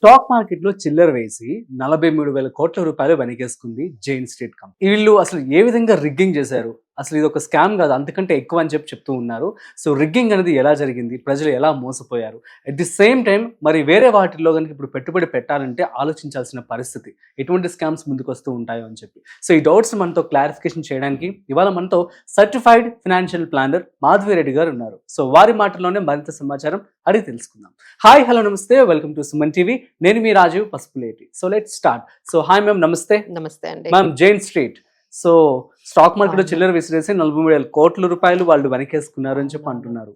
Stock market లో చిల్లర వేసి 43,000 కోట్ల రూపాయలు వెనకేసుకుంది జైన్ స్ట్రీట్ కంపెనీ. వీళ్ళు అసలు ఏ విధంగా రిగ్గింగ్ చేశారు, అసలు ఇది ఒక స్కామ్ కాదు అంతకంటే ఎక్కువ అని చెప్తూ ఉన్నారు. సో రిగ్గింగ్ అనేది ఎలా జరిగింది, ప్రజలు ఎలా మోసపోయారు, అట్ ది సేమ్ టైం మరి వేరే వాటిల్లో కనుక ఇప్పుడు పెట్టుబడి పెట్టాలంటే ఆలోచించాల్సిన పరిస్థితి, ఎటువంటి స్కామ్స్ ముందుకు వస్తూ ఉంటాయో అని చెప్పి. సో ఈ డౌట్స్ మనతో క్లారిఫికేషన్ చేయడానికి ఇవాళ మనతో certified financial planner Madhavi Reddy గారు ఉన్నారు. సో వారి మాటల్లోనే మరింత సమాచారం అడిగి తెలుసుకుందాం. హాయ్, హలో, నమస్తే, వెల్కమ్ టు సుమన్ టీవీ. నేను మీ Rajiv Pasupuleti. So let start. So hi ma'am, నమస్తే. నమస్తే అండి ma'am, Jane Street. So stock market లో చిల్లర విసిరేసి 43,000 కోట్ల రూపాయలు వాళ్ళు వెనకేసుకున్నారు అని చెప్పి అంటున్నారు.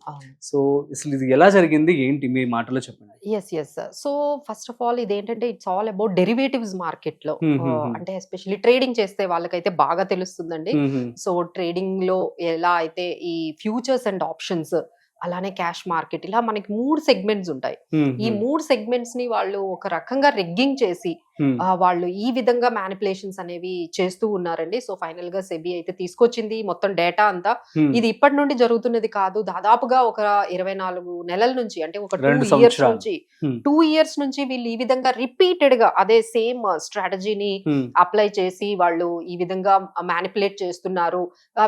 సో అసలు ఇది ఎలా జరిగింది, ఏంటి మీ మాటలో చెప్పండి. Yes so first of all ఇదేంటంటే it's all about derivatives market లో. అంటే ఎస్పెషల్లీ ట్రేడింగ్ చేస్తే వాళ్ళకైతే బాగా తెలుస్తుందండి. సో ట్రేడింగ్ లో ఎలా అయితే ఈ ఫ్యూచర్స్ అండ్ ఆప్షన్స్, అలానే క్యాష్ మార్కెట్, ఇలా మనకి 3 సెగ్మెంట్స్ ఉంటాయి. ఈ 3 సెగ్మెంట్స్ ని వాళ్ళు ఒక రకంగా రెగ్గింగ్ చేసి వాళ్ళు ఈ విధంగా మ్యానిపులేషన్స్ అనేవి చేస్తూ ఉన్నారండి. సో ఫైనల్ గా సెబీ అయితే తీసుకొచ్చింది మొత్తం డేటా అంతా. ఇది ఇప్పటి నుండి జరుగుతున్నది కాదు, దాదాపుగా ఒక 24 నెలల నుంచి, అంటే ఒక 2 ఇయర్స్ నుంచి వీళ్ళు ఈ విధంగా రిపీటెడ్ గా అదే సేమ్ స్ట్రాటజీని అప్లై చేసి వాళ్ళు ఈ విధంగా మ్యానిపులేట్ చేస్తున్నారు.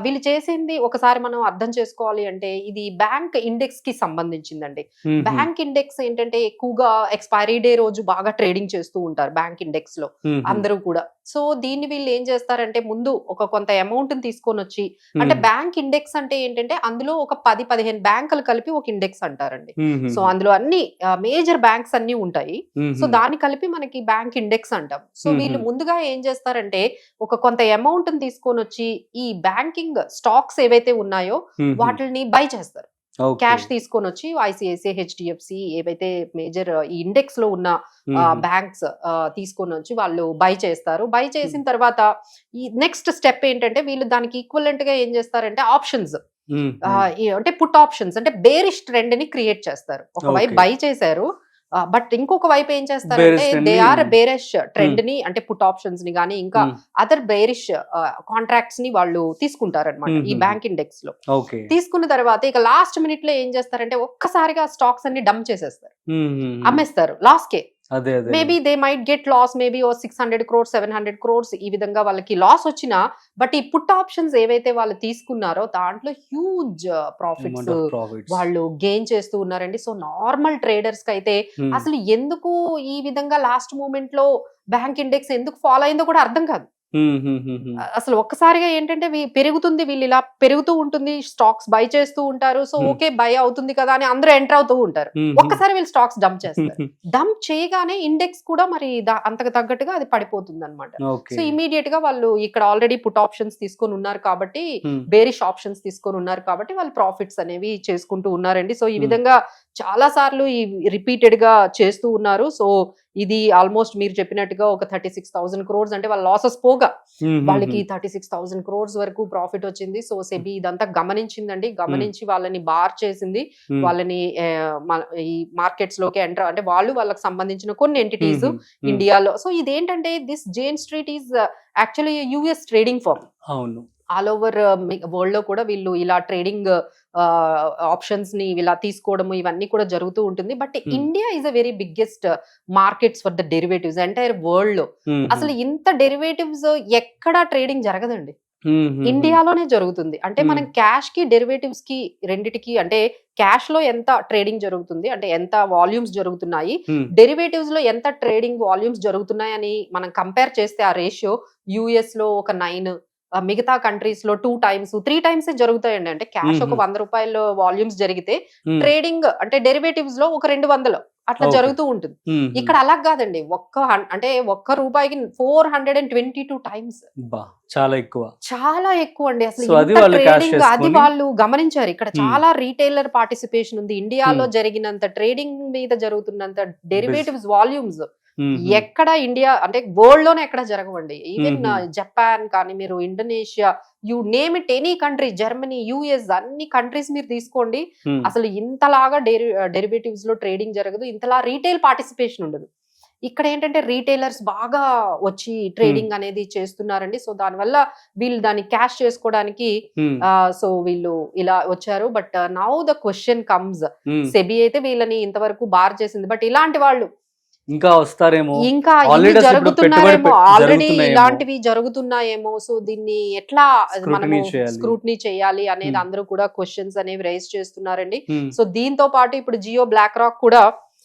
వీళ్ళు చేసింది ఒకసారి మనం అర్థం చేసుకోవాలి అంటే, ఇది బ్యాంక్ ఇండెక్స్ కి సంబంధించిందండి. బ్యాంక్ ఇండెక్స్ ఏంటంటే ఎక్కువగా ఎక్స్పైరీ డే రోజు బాగా ట్రేడింగ్ చేస్తూ ఉంటారు బ్యాంక్ ఇండెక్స్ లో అందరూ కూడా. సో దీన్ని వీళ్ళు ఏం చేస్తారంటే, ముందు ఒక కొంత అమౌంట్ తీసుకొని వచ్చి, అంటే బ్యాంక్ ఇండెక్స్ అంటే ఏంటంటే అందులో ఒక 10-15 బ్యాంకులు కలిపి ఒక ఇండెక్స్ అంటారండి. సో అందులో అన్ని మేజర్ బ్యాంక్స్ అన్ని ఉంటాయి. సో దాన్ని కలిపి మనకి బ్యాంక్ ఇండెక్స్ అంటాం. సో వీళ్ళు ముందుగా ఏం చేస్తారంటే, ఒక కొంత అమౌంట్ తీసుకొని వచ్చి ఈ బ్యాంకింగ్ స్టాక్స్ ఏవైతే ఉన్నాయో వాటిని బై చేస్తారు. క్యాష్ తీసుకొని వచ్చి ఐసిఐసిఐ, హెచ్డిఎఫ్సి, ఏవైతే మేజర్ ఈ ఇండెక్స్ లో ఉన్న బ్యాంక్స్ తీసుకొని వచ్చి వాళ్ళు బై చేస్తారు. బై చేసిన తర్వాత ఈ నెక్స్ట్ స్టెప్ ఏంటంటే, వీళ్ళు దానికి ఈక్వలెంట్ గా ఏం చేస్తారంటే ఆప్షన్స్, అంటే పుట్ ఆప్షన్స్, అంటే బేరిష్ ట్రెండ్ ని క్రియేట్ చేస్తారు. ఒకవైపు బై చేశారు, బట్ ఇంకొక వైపు ఏం చేస్తారంటే దే ఆర్ బేరిష్ ట్రెండ్ ని, అంటే పుట్ ఆప్షన్స్ ని గానీ ఇంకా అదర్ బేరిష్ కాంట్రాక్ట్స్ ని వాళ్ళు తీసుకుంటారు అనమాట ఈ బ్యాంక్ ఇండెక్స్ లో. తీసుకున్న తర్వాత ఇక లాస్ట్ మినిట్ లో ఏం చేస్తారంటే ఒక్కసారిగా స్టాక్స్ అన్ని డంప్ చేసేస్తారు, అమ్మేస్తారు లాస్ కే. Maybe they might get loss, maybe 600 crores 700 crores ఈ విధంగా వాళ్ళకి లాస్ వచ్చినా, బట్ ఈ పుట్ ఆప్షన్స్ ఏవైతే వాళ్ళు తీసుకున్నారో దాంట్లో హ్యూజ్ ప్రాఫిట్స్ వాళ్ళు గెయిన్ చేస్తూ ఉన్నారండి. సో నార్మల్ ట్రేడర్స్ కి అయితే అసలు ఎందుకు ఈ విధంగా లాస్ట్ మూమెంట్ లో బ్యాంక్ ఇండెక్స్ ఎందుకు ఫాలో అయిందో కూడా అర్థం కాదు. అసలు ఒక్కసారిగా ఏంటంటే పెరుగుతుంది, వీళ్ళు ఇలా పెరుగుతూ ఉంటుంది, స్టాక్స్ బై చేస్తూ ఉంటారు. సో ఓకే బై అవుతుంది కదా అని అందరూ ఎంటర్ అవుతూ ఉంటారు. ఒక్కసారి వీళ్ళు స్టాక్స్ డంప్ చేస్తారు. డంప్ చేయగానే ఇండెక్స్ కూడా మరి అంతకు తగ్గట్టుగా అది పడిపోతుంది అనమాట. సో ఇమీడియట్ గా వాళ్ళు ఇక్కడ ఆల్రెడీ పుట్ ఆప్షన్స్ తీసుకొని ఉన్నారు కాబట్టి, బేరిష్ ఆప్షన్స్ తీసుకొని ఉన్నారు కాబట్టి వాళ్ళు ప్రాఫిట్స్ అనేవి చేసుకుంటూ ఉన్నారండి. సో ఈ విధంగా చాలా సార్లు ఈ రిపీటెడ్ గా చేస్తూ ఉన్నారు. సో ఇది ఆల్మోస్ట్ మీరు చెప్పినట్టుగా ఒక 36,000 crores, అంటే వాళ్ళ లాసెస్ పోగా వాళ్ళకి 36,000 crores వరకు ప్రాఫిట్ వచ్చింది. సో సెబీ ఇదంతా గమనించిందండి, గమనించి వాళ్ళని బార్ చేసింది, వాళ్ళని ఈ మార్కెట్స్ లోకి ఎంటర్, అంటే వాళ్ళకి సంబంధించిన కొన్ని ఎంటిటీస్ ఇండియాలో. సో ఇదేంటంటే this Jane Street is actually US trading firm. అవును, ఆల్ ఓవర్ వరల్డ్ లో కూడా వీళ్ళు ఇలా ట్రేడింగ్ ఆప్షన్స్ ని ఇలా తీసుకోవడము ఇవన్నీ కూడా జరుగుతూ ఉంటుంది. But India is a very biggest markets for the derivatives entire world లో. అసలు ఇంత డెరివేటివ్స్ ఎక్కడా ట్రేడింగ్ జరగదండి, ఇండియాలోనే జరుగుతుంది. అంటే మనం క్యాష్ కి డెరివేటివ్స్ కి రెండిటికి, అంటే క్యాష్ లో ఎంత ట్రేడింగ్ జరుగుతుంది, అంటే ఎంత వాల్యూమ్స్ జరుగుతున్నాయి, డెరివేటివ్స్ లో ఎంత ట్రేడింగ్ వాల్యూమ్స్ జరుగుతున్నాయి అని మనం కంపేర్ చేస్తే ఆ రేషియో యుఎస్ లో ఒక 9, మిగతా కంట్రీస్ లో 2 times 3 times జరుగుతాయండి. అంటే క్యాష్ ఒక 100 రూపాయల వాల్యూమ్స్ జరిగితే ట్రేడింగ్ అంటే డెరివేటివ్స్ లో ఒక 200 అట్లా జరుగుతూ ఉంటుంది. ఇక్కడ అలా కాదండి, ఒక్క రూపాయికి 422 times, చాలా ఎక్కువ, చాలా ఎక్కువ అండి. అసలు ట్రేడింగ్ అది వాళ్ళు గమనించారు. ఇక్కడ చాలా రీటైలర్ పార్టిసిపేషన్ ఉంది. ఇండియాలో జరిగినంత ట్రేడింగ్ మీద జరుగుతున్నంత డెరివేటివ్స్ వాల్యూమ్స్ ఎక్కడ ఇండియా, అంటే వరల్డ్ లోనే ఎక్కడ జరగవండి. ఈవెన్ జపాన్ కానీ, మీరు Indonesia, you name it, any country, Germany, US, అన్ని కంట్రీస్ మీరు తీసుకోండి, అసలు ఇంతలాగా డెరివేటివ్స్ లో ట్రేడింగ్ జరగదు, ఇంతలా రీటైల్ పార్టిసిపేషన్ ఉండదు. ఇక్కడ ఏంటంటే రీటైలర్స్ బాగా వచ్చి ట్రేడింగ్ అనేది చేస్తున్నారండి. సో దానివల్ల వీళ్ళు దాన్ని క్యాష్ చేసుకోవడానికి సో వీళ్ళు ఇలా వచ్చారు. But now the question comes, SEBI అయితే వీళ్ళని ఇంతవరకు బార్ చేసింది, బట్ ఇలాంటి వాళ్ళు ఇంకా వస్తారేమో, ఇంకా Already ఇన్ని అసలు ఇప్పుడు పెట్టుబడి జరుగుతున్నారేమో, ఆల్రెడీ జరుగుతున్నాయేమో. ఇలాంటివి జరుగుతున్నాయేమో. సో దీన్ని ఎట్లా మనము Scrutiny చేయాలి. స్క్రూటినీ చేయాలి అనేది Hmm. అందరూ కూడా క్వశ్చన్స్ అనేవి రైజ్ చేస్తున్నారండి. Hmm. సో దీంతో పాటు ఇప్పుడు జియో బ్లాక్ రాక్ కూడా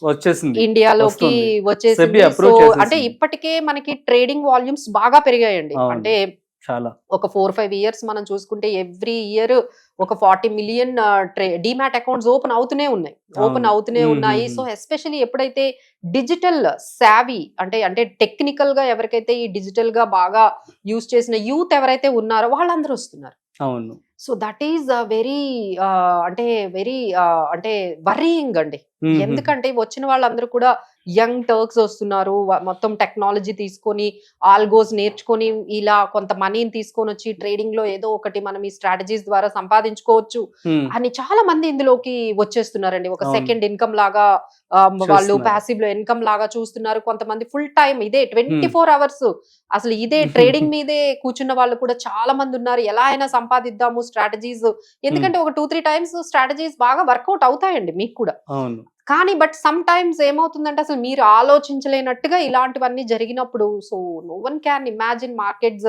వచ్చేసింది, ఇండియాలోకి వస్తుంది. SEBI వచ్చేసింది. సో approve చేసేసింది. అంటే ఇప్పటికే మనకి ట్రేడింగ్ వాల్యూమ్స్ బాగా పెరిగాయండి. అవును. అంటే చాలా ఒక 4-5 ఇయర్స్ మనం చూసుకుంటే ఎవ్రీ ఇయర్ ఒక 40 మిలియన్ డిమాట్ అకౌంట్స్ ఓపెన్ అవుతూనే ఉన్నాయి, అవును. అవుతూనే ఉన్నాయి. సో ఎస్పెషల్లీ ఎప్పుడైతే డిజిటల్ సావీ అంటే టెక్నికల్ గా ఎవరికైతే ఈ డిజిటల్ గా బాగా యూజ్ చేసిన యూత్ ఎవరైతే ఉన్నారో వాళ్ళందరూ వస్తున్నారు. అవును. సో దట్ ఈస్ వెరీ అంటే వర్రీయింగ్ అండి. Hmm. ఎందుకంటే వచ్చిన వాళ్ళందరూ కూడా యంగ్ టర్క్స్ వస్తున్నారు, మొత్తం టెక్నాలజీ తీసుకొని ఆల్గోస్ నేర్చుకొని ఇలా కొంత మనీని తీసుకొని వచ్చి ట్రేడింగ్ లో ఏదో ఒకటి మనం ఈ స్ట్రాటజీస్ ద్వారా సంపాదించుకోవచ్చు Hmm. అని చాలా మంది ఇందులోకి వచ్చేస్తున్నారండి. ఒక అవును. సెకండ్ ఇన్కమ్ లాగా వాళ్ళు చేస్తున్నారు. ప్యాసివ్ లో ఇన్కమ్ లాగా చూస్తున్నారు. కొంతమంది ఫుల్ టైం ఇదే 24 అవర్స్ అసలు ఇదే ట్రేడింగ్ మీదే కూర్చున్న వాళ్ళు కూడా చాలా మంది ఉన్నారు. ఎలా అయినా సంపాదిద్దాము స్ట్రాటజీస్, ఎందుకంటే ఒక 2-3 టైమ్స్ స్ట్రాటజీస్ బాగా వర్కౌట్ అవుతాయండి మీకు కూడా. అవును. కానీ బట్ సమ్ టైమ్స్ ఏమవుతుందంటే అసలు మీరు ఆలోచించలేనట్టుగా ఇలాంటివన్నీ జరిగినప్పుడు so no one can imagine markets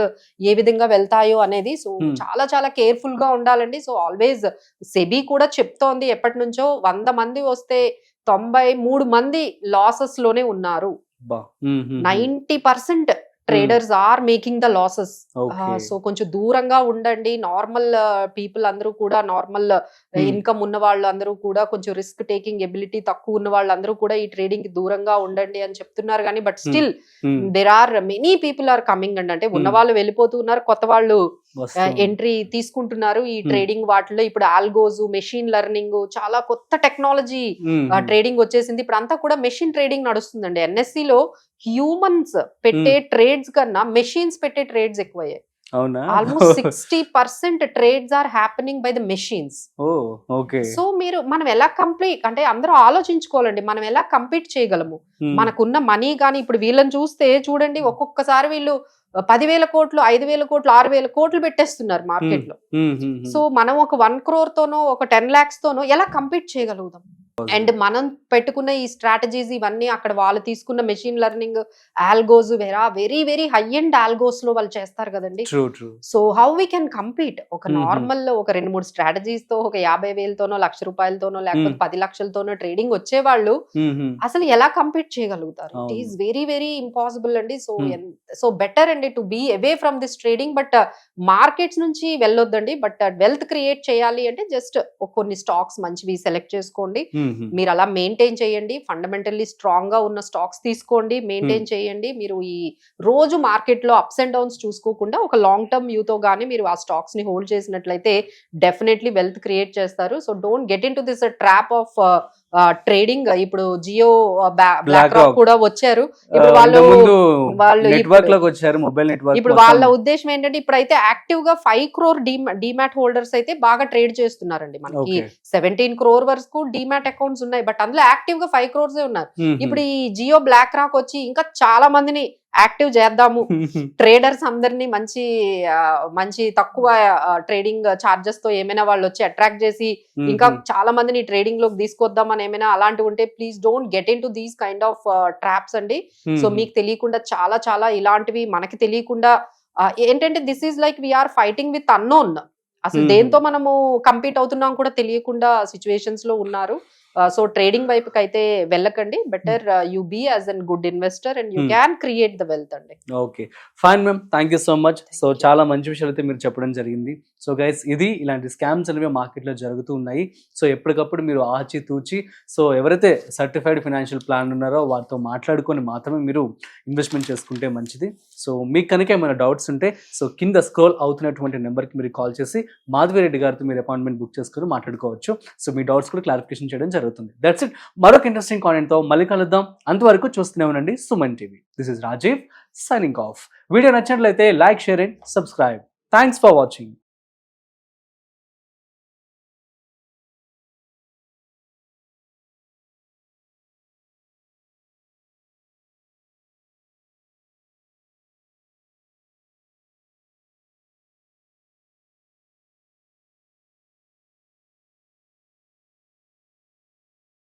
ఏ విధంగా వెళ్తాయో అనేది. సో చాలా చాలా కేర్ఫుల్ గా ఉండాలండి. సో ఆల్వేస్ సెబీ కూడా చెప్తోంది ఎప్పటి నుంచో 100 మంది వస్తే 93 మంది లాసెస్ లోనే ఉన్నారు. బా. Hmm. 90% traders are making the losses. Okay. So కొంచెం దూరంగా ఉండండి. నార్మల్ పీపుల్ అందరూ కూడా నార్మల్ ఇన్కమ్ ఉన్న వాళ్ళు అందరూ కూడా కొంచెం రిస్క్ టేకింగ్ ఎబిలిటీ తక్కువ ఉన్న వాళ్ళందరూ కూడా ఈ ట్రేడింగ్ కి దూరంగా ఉండండి అని చెప్తున్నారు. కానీ but still Hmm. There are many people are coming అండి. అంటే ఉన్న వాళ్ళు వెళ్ళిపోతూ ఉన్నారు, కొత్త వాళ్ళు వస్తుంది. ఎంట్రీ తీసుకుంటున్నారు ఈ ట్రేడింగ్ వాటిలో. ఇప్పుడు ఆల్గోస్, మెషిన్ లెర్నింగ్, చాలా కొత్త టెక్నాలజీ Hmm. ట్రేడింగ్ వచ్చేసింది. ఇప్పుడు అంతా కూడా మెషిన్ ట్రేడింగ్ నడుస్తుందండి. NSE లో హ్యూమన్స్ పెట్టే ట్రేడ్స్ కన్నా మెషిన్స్ పెట్టే ట్రేడ్స్ ఎక్కువయ్యాయి. అవునా? Almost 60% trades are happening by the machines. Oh, okay. So మనం ఎలా కంప్లీట్ అంటే అందరూ ఆలోచించుకోవాలండి, మనం ఎలా కంపీట్ చేయగలము. మనకున్న మనీ కానీ ఇప్పుడు వీళ్ళని చూస్తే చూడండి, ఒక్కొక్కసారి వీళ్ళు 10,000 కోట్లు, 5,000 కోట్లు, 6,000 కోట్లు పెట్టేస్తున్నారు మార్కెట్ లో. సో మనం ఒక 1 crore తోనో ఒక 10 lakhs తోనో ఎలా కంపీట్ చేయగలుగుతాం? అండ్ మనం పెట్టుకున్న ఈ స్ట్రాటజీస్ ఇవన్నీ అక్కడ వాళ్ళు తీసుకున్న machine learning algos very very high end algos లో వాళ్ళు చేస్తారు కదండి. So how we can compete? ఒక నార్మల్ ఒక 2-3 స్ట్రాటజీస్ తో ఒక 50,000తోనో, ₹1,00,000తోనో, లేకపోతే 10 లక్షలతోనో ట్రేడింగ్ వచ్చే వాళ్ళు అసలు ఎలా కంపీట్ చేయగలుగుతారు? It is very very impossible అండి. సో బెటర్ అండి to be away from this trading. But markets నుంచి వెళ్ళొద్దండి. బట్ వెల్త్ క్రియేట్ చేయాలి అంటే జస్ట్ కొన్ని స్టాక్స్ మంచివి సెలెక్ట్ చేసుకోండి. మీరు అలా మెయింటైన్ చేయండి. ఫండమెంటల్లీ స్ట్రాంగ్ గా ఉన్న స్టాక్స్ తీసుకోండి, మెయింటైన్ చేయండి. మీరు ఈ రోజు మార్కెట్ లో అప్స్ అండ్ డౌన్స్ చూసుకోకుండా ఒక లాంగ్ టర్మ్ వ్యూ తో గానీ మీరు ఆ స్టాక్స్ ని హోల్డ్ చేసినట్లయితే డెఫినెట్లీ వెల్త్ క్రియేట్ చేస్తారు. So don't get in to this trap of trading. ఇప్పుడు జియో బ్లాక్ రాక్ కూడా వచ్చారు. ఇప్పుడు వాళ్ళు నెట్వర్క్ లోకి వచ్చారు, మొబైల్ నెట్వర్క్. ఇప్పుడు వాళ్ళ ఉద్దేశం ఏంటంటే ఇప్పుడైతే యాక్టివ్ గా 5 crore డిమాట్ హోల్డర్స్ అయితే బాగా ట్రేడ్ చేస్తున్నారండి. మనకి 17 crore వరకు డిమాట్ అకౌంట్స్ ఉన్నాయి, బట్ అందులో యాక్టివ్ గా 5 crores ఉన్నారు. ఇప్పుడు ఈ జియో బ్లాక్ రాక్ వచ్చి ఇంకా చాలా మందిని యాక్టివ్ చేద్దాము, ట్రేడర్స్ అందరినీ మంచి తక్కువ ట్రేడింగ్ చార్జెస్ తో ఏమైనా వాళ్ళు వచ్చి అట్రాక్ట్ చేసి ఇంకా చాలా మందిని ట్రేడింగ్ లోకి తీసుకొద్దామని ఏమైనా అలాంటివి ఉంటే please don't get into these kind of traps అండి. సో మీకు తెలియకుండా చాలా చాలా ఇలాంటివి మనకి తెలియకుండా ఏంటంటే this is like we're fighting with unknown. అసలు దేంతో మనము కంపీట్ అవుతున్నాం కూడా తెలియకుండా సిచ్యువేషన్స్ లో ఉన్నారు. సో ట్రేడింగ్ వైపుకి అయితే వెళ్ళకండి. Better you be as an good investor and you can create the wealth అండి. Okay, fine ma'am, thank you so much. So చాలా మంచి విషయాలు అయితే మీరు చెప్పడం జరిగింది. సో గైస్, ఇది ఇలాంటి స్కామ్స్ అనేవి మార్కెట్లో జరుగుతూ ఉన్నాయి. సో ఎప్పటికప్పుడు మీరు ఆచి తూచి, సో ఎవరైతే సర్టిఫైడ్ ఫైనాన్షియల్ ప్లాన్ ఉన్నారో వారితో మాట్లాడుకొని మాత్రమే మీరు ఇన్వెస్ట్మెంట్ చేసుకుంటే మంచిది. సో మీకు కనుక ఏమైనా డౌట్స్ ఉంటే సో కింద స్క్రోల్ అవుతున్నటువంటి నెంబర్కి మీరు కాల్ చేసి మాధవి రెడ్డి గారితో మీరు అపాయింట్మెంట్ బుక్ చేసుకుని మాట్లాడుకోవచ్చు. సో మీ డౌట్స్ కూడా క్లారిఫికేషన్ చేయడం జరుగుతుంది. That's it. మరొక ఇంట్రెస్టింగ్ కాంటెంట్ తో మళ్ళీ కలుద్దాం. అంతవరకు చూస్తూనే ఉండండి Suman TV. This is Rajiv signing off. Video నచ్చినట్లయితే like, share and subscribe. Thanks for watching.